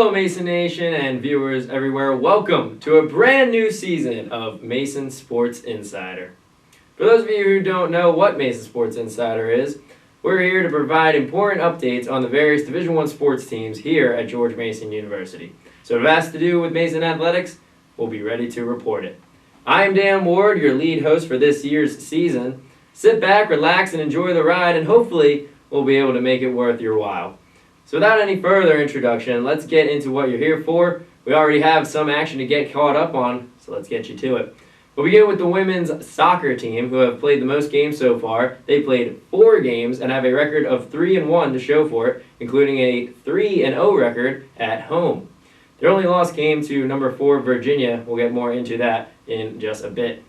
Hello Mason Nation and viewers everywhere, welcome to a brand new season of Mason Sports Insider. For those of you who don't know what Mason Sports Insider is, we're here to provide important updates on the various Division I sports teams here at George Mason University. So if it has to do with Mason Athletics, we'll be ready to report it. I'm Dan Ward, your lead host for this year's season. Sit back, relax, and enjoy the ride, and hopefully we'll be able to make it worth your while. So without any further introduction, let's get into what you're here for. We already have some action to get caught up on, so let's get you to it. We'll begin with the women's soccer team, who have played the most games so far. They played 4 games and have a record of 3-1 to show for it, including a 3-0 record at home. Their only loss came to number 4 Virginia. We'll get more into that in just a bit.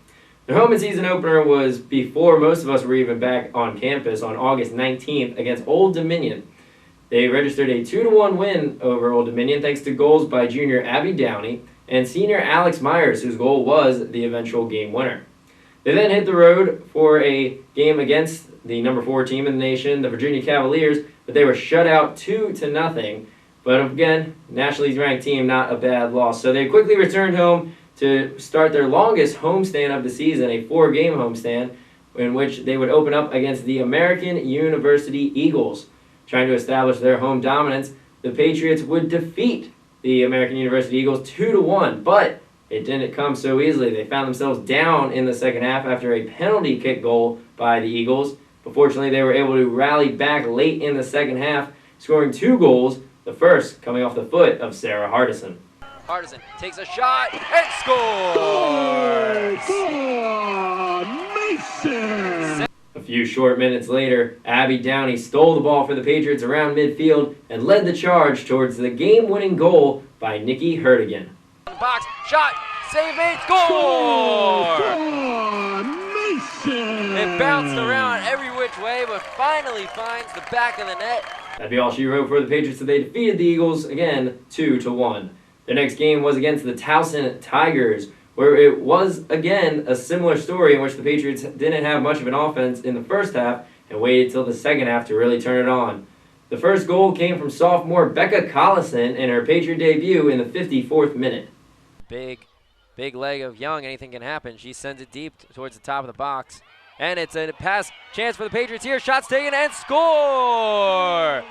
Their home and season opener was before most of us were even back on campus on August 19th against Old Dominion. They registered a 2-1 win over Old Dominion thanks to goals by junior Abby Downey and senior Alex Myers, whose goal was the eventual game winner. They then hit the road for a game against the number 4 team in the nation, the Virginia Cavaliers, but they were shut out 2-0. But again, nationally ranked team, not a bad loss. So they quickly returned home to start their longest homestand of the season, a 4-game homestand, in which they would open up against the American University Eagles. Trying to establish their home dominance, the Patriots would defeat the American University Eagles 2-1, but it didn't come so easily. They found themselves down in the second half after a penalty kick goal by the Eagles. But fortunately, they were able to rally back late in the second half, scoring 2 goals, the first coming off the foot of Sarah Hardison. Hardison takes a shot and scores! Mason! A few short minutes later, Abby Downey stole the ball for the Patriots around midfield and led the charge towards the game-winning goal by Nikki Hertigan. Box, shot, save made, score! Mason! It bounced around every which way, but finally finds the back of the net. That'd be all she wrote for the Patriots, so they defeated the Eagles, again, 2-1. Their next game was against the Towson Tigers, where it was, again, a similar story in which the Patriots didn't have much of an offense in the first half and waited till the second half to really turn it on. The first goal came from sophomore Becca Collison in her Patriot debut in the 54th minute. Big leg of Young, anything can happen. She sends it deep towards the top of the box. And it's a pass chance for the Patriots here. Shots taken and score!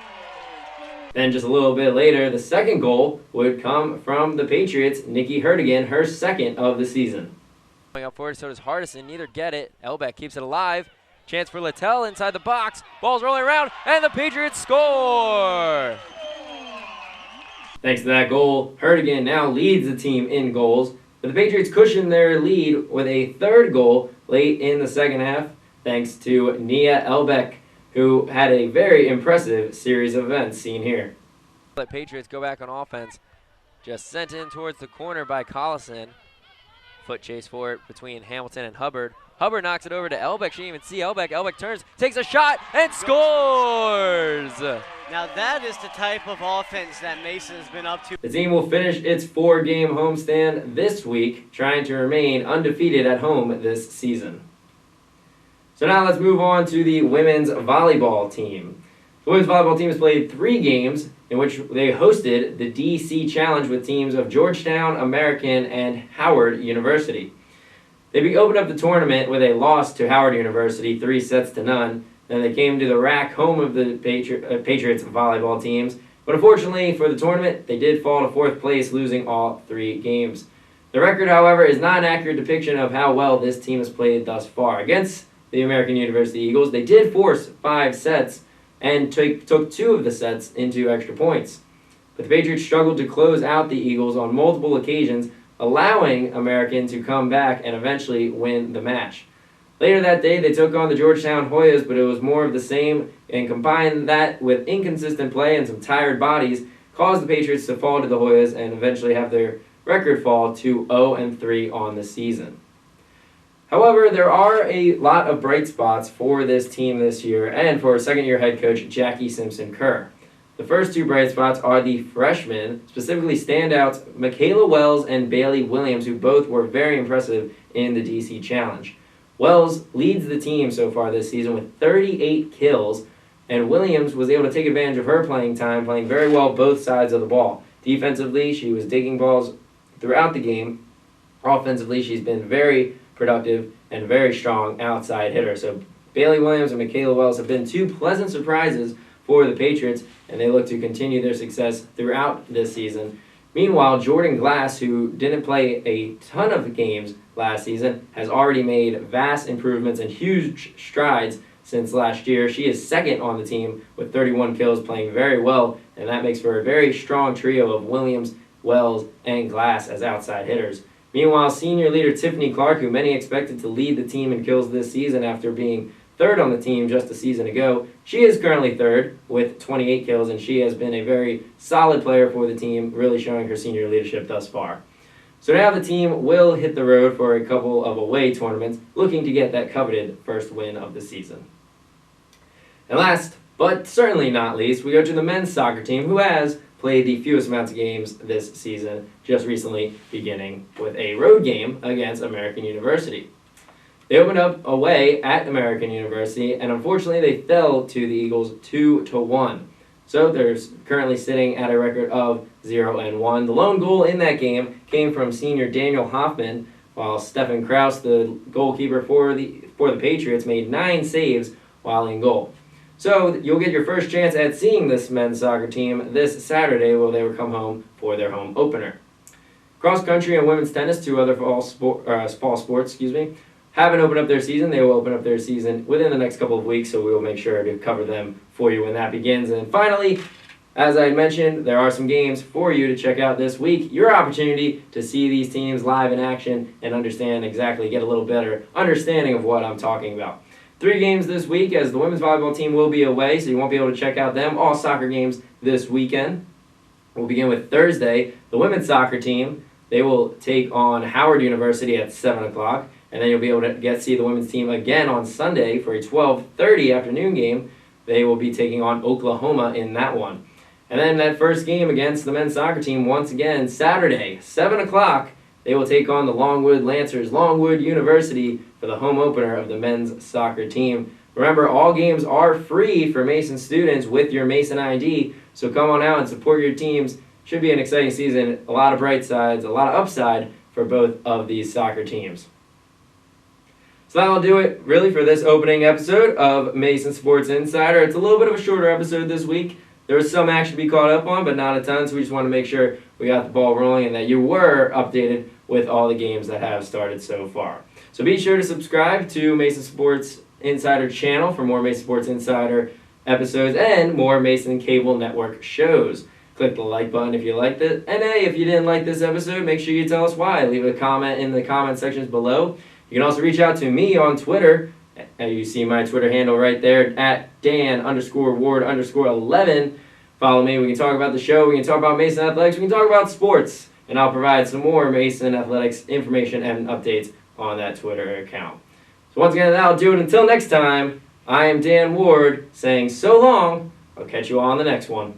Then just a little bit later, the second goal would come from the Patriots' Nikki Hertigan, her second of the season. Going up forward, so does Hardison. Neither get it. Elbeck keeps it alive. Chance for Littell inside the box. Ball's rolling around, and the Patriots score! Thanks to that goal, Hertigan now leads the team in goals, but the Patriots cushion their lead with a third goal late in the second half, thanks to Nia Elbeck, who had a very impressive series of events seen here. The Patriots go back on offense. Just sent in towards the corner by Collison. Foot chase for it between Hamilton and Hubbard. Hubbard knocks it over to Elbeck. She didn't even see Elbeck. Elbeck turns, takes a shot, and scores! Now that is the type of offense that Mason has been up to. The team will finish its 4-game homestand this week, trying to remain undefeated at home this season. So now let's move on to the women's volleyball team. The women's volleyball team has played 3 games in which they hosted the DC Challenge with teams of Georgetown, American, and Howard University. They opened up the tournament with a loss to Howard University, 3-0. Then they came to the RAC, home of the Patriots volleyball teams. But unfortunately for the tournament, they did fall to 4th place, losing all 3 games. The record, however, is not an accurate depiction of how well this team has played thus far. Against the American University Eagles, they did force 5 sets and took 2 of the sets into extra points. But the Patriots struggled to close out the Eagles on multiple occasions, allowing American to come back and eventually win the match. Later that day, they took on the Georgetown Hoyas, but it was more of the same, and combined that with inconsistent play and some tired bodies, caused the Patriots to fall to the Hoyas and eventually have their record fall to 0-3 on the season. However, there are a lot of bright spots for this team this year and for second-year head coach Jackie Simpson-Kerr. The first 2 bright spots are the freshmen, specifically standouts Michaela Wells and Bailey Williams, who both were very impressive in the DC Challenge. Wells leads the team so far this season with 38 kills, and Williams was able to take advantage of her playing time, playing very well both sides of the ball. Defensively, she was digging balls throughout the game. Offensively, she's been very productive and very strong outside hitter. So Bailey Williams and Michaela Wells have been two pleasant surprises for the Patriots, and they look to continue their success throughout this season. Meanwhile, Jordan Glass, who didn't play a ton of games last season, has already made vast improvements and huge strides since last year. She is second on the team with 31 kills, playing very well, and that makes for a very strong trio of Williams, Wells, and Glass as outside hitters. Meanwhile, senior leader Tiffany Clark, who many expected to lead the team in kills this season after being third on the team just a season ago, she is currently third with 28 kills, and she has been a very solid player for the team, really showing her senior leadership thus far. So now the team will hit the road for a couple of away tournaments, looking to get that coveted first win of the season. And last, but certainly not least, we go to the men's soccer team, who has played the fewest amounts of games this season, just recently beginning with a road game against American University. They opened up away at American University, and unfortunately they fell to the Eagles 2-1. So they're currently sitting at a record of 0-1. The lone goal in that game came from senior Daniel Hoffman, while Stefan Kraus, the goalkeeper for the Patriots, made 9 saves while in goal. So you'll get your first chance at seeing this men's soccer team this Saturday while they will come home for their home opener. Cross country and women's tennis, two other fall sports, haven't opened up their season. They will open up their season within the next couple of weeks, so we will make sure to cover them for you when that begins. And finally, as I mentioned, there are some games for you to check out this week. Your opportunity to see these teams live in action and get a little better understanding of what I'm talking about. 3 games this week, as the women's volleyball team will be away, so you won't be able to check out them. All soccer games this weekend. We'll begin with Thursday. The women's soccer team, they will take on Howard University at 7 o'clock. And then you'll be able to see the women's team again on Sunday for a 12:30 afternoon game. They will be taking on Oklahoma in that one. And then that first game against the men's soccer team, once again, Saturday, 7 o'clock, they will take on the Longwood Lancers, Longwood University, for the home opener of the men's soccer team. Remember, all games are free for Mason students with your Mason ID, so come on out and support your teams. Should be an exciting season, a lot of bright sides, a lot of upside for both of these soccer teams. So that'll do it, really, for this opening episode of Mason Sports Insider. It's a little bit of a shorter episode this week. There was some action to be caught up on, but not a ton, so we just want to make sure we got the ball rolling and that you were updated with all the games that have started so far. So be sure to subscribe to Mason Sports Insider channel for more Mason Sports Insider episodes and more Mason Cable Network shows. Click the like button if you liked it. And hey, if you didn't like this episode, make sure you tell us why. Leave a comment in the comment sections below. You can also reach out to me on Twitter. You see my Twitter handle right there, at Dan_Ward_11. Follow me. We can talk about the show. We can talk about Mason Athletics. We can talk about sports. And I'll provide some more Mason Athletics information and updates on that Twitter account. So once again, that'll do it. Until next time, I am Dan Ward saying so long. I'll catch you all on the next one.